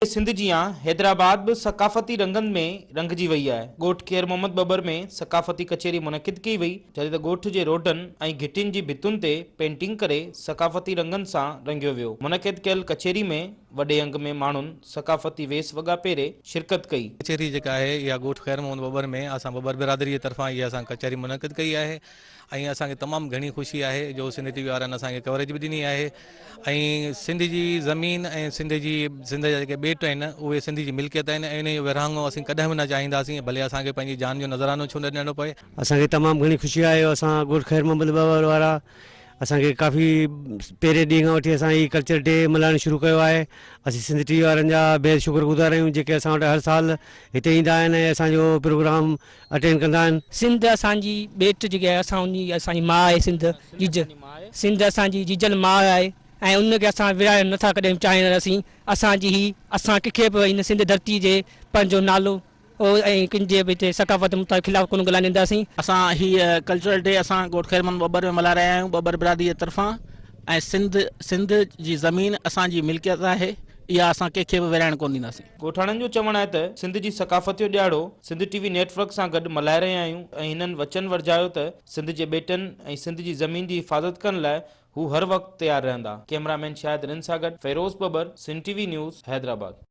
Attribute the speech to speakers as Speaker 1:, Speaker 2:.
Speaker 1: सिंध जियां हैदराबाद भी सकाफती रंगन में रंगजी वही है। गोठ खेर मोहम्मद बबर में सकाफती कचेरी मुनक़िद की वई, जॾहिं त गोठ जे रोडनि ऐं घिटियुनि जी भितुनि ते पेंटिंग करे सकाफती रंगन सां रंगियो वियो। मुनक़िद कयल कचेरी में वॾे अंग में माण्हुनि सकाफती वेस वॻा पेरे शिरकत कई।
Speaker 2: कचेरी जेका आहे इहा गोठ ख़ैर मोहम्मद बबर में असां बबर बिरादरी जे तरफ़ां इहा असां कचेरी मुनक़िद कई आहे ऐं असांखे तमामु घणी ख़ुशी आहे जो सिंध टीवी वारनि असांखे कवरेज बि ॾिनी आहे ऐं सिंध जी ज़मीन ऐं सिंध जा जेके ॿेट आहिनि उहे सिंध जी मिल्कियत आहिनि ऐं इन जो विरहाङो असीं कॾहिं बि न चाहींदासीं, भले असांखे पंहिंजी जान जो नज़रानो छो न ॾियणो पए।
Speaker 3: असांखे तमामु घणी ख़ुशी आहे। असां गोठ ख़ैर मोहम्मद बबर वारा असांखे काफ़ी पहिरें ॾींहं खां वठी असां हीउ कल्चर डे मल्हाइणु शुरू कयो आहे। असीं सिंध टीवी वारनि जा बेहद शुक्रगुज़ार आहियूं जेके असां वटि हर साल हिते ईंदा आहिनि ऐं असांजो प्रोग्राम अटेंड कंदा आहिनि।
Speaker 4: सिंध असांजी बेट जेकी आहे असां उनजी असांजी माउ आहे। सिंध असांजी जीजल माउ आहे ऐं उनखे असां विराए नथा कॾहिं चाहींदासीं। असांजी ही असां कंहिंखे बि हिन सिंध धरती जे पंहिंजो नालो ऐं कंहिंजे बि हिते सकाफ़त ख़िलाफ़ कोन ॻाल्हाईंदासीं।
Speaker 5: असां हीअ कल्चरल डे असां गोठ ख़ैर मोहम्मद बबर में मल्हाए रहिया आहियूं बबर बिरादरी जे तरफ़ां ऐं सिंध जी ज़मीन असांजी मिल्कियत आहे, इहा असां कंहिंखे बि विराइण कोन ॾींदासीं।
Speaker 1: ॻोठाणनि जो चवणु आहे त सिंध जी सकाफ़त जो ॾियारो सिंध टीवी नेटवर्क सां गॾु मल्हाए रहिया आहियूं ऐं हिननि वचन वरजायो त सिंध जे ॿेटनि ऐं सिंध जी ज़मीन जी हिफ़ाज़त करण लाइ हू हर वक़्तु तयारु रहंदा। कैमरामैन शाहिद रिन सां गॾु फ़िरोज़ बबर, सिंध टीवी न्यूज़, हैदराबाद।